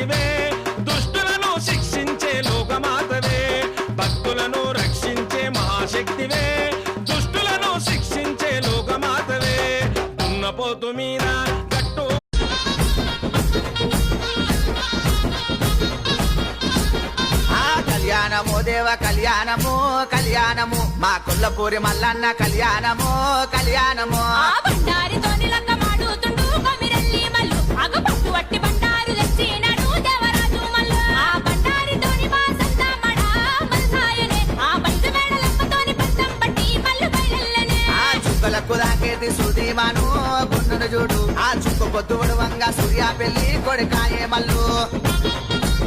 మహాశక్తివే దుష్టులను శిక్షించే లోకమాతవే భక్తులను రక్షించే మహాశక్తివే దుష్టులను శిక్షించే లోకమాతవే దున్నపోతు మీద గట్టు కళ్యాణము దేవ కళ్యాణము కళ్యాణము మా కొల్లపూరి మల్లన్న కళ్యాణము కళ్యాణము చుక్కలకు దాకేది సుదీమాను గుండును చూడు ఆ చుక్క పొద్దుడు వంగ సూర్య పెళ్లి కొడుకాయే మల్లు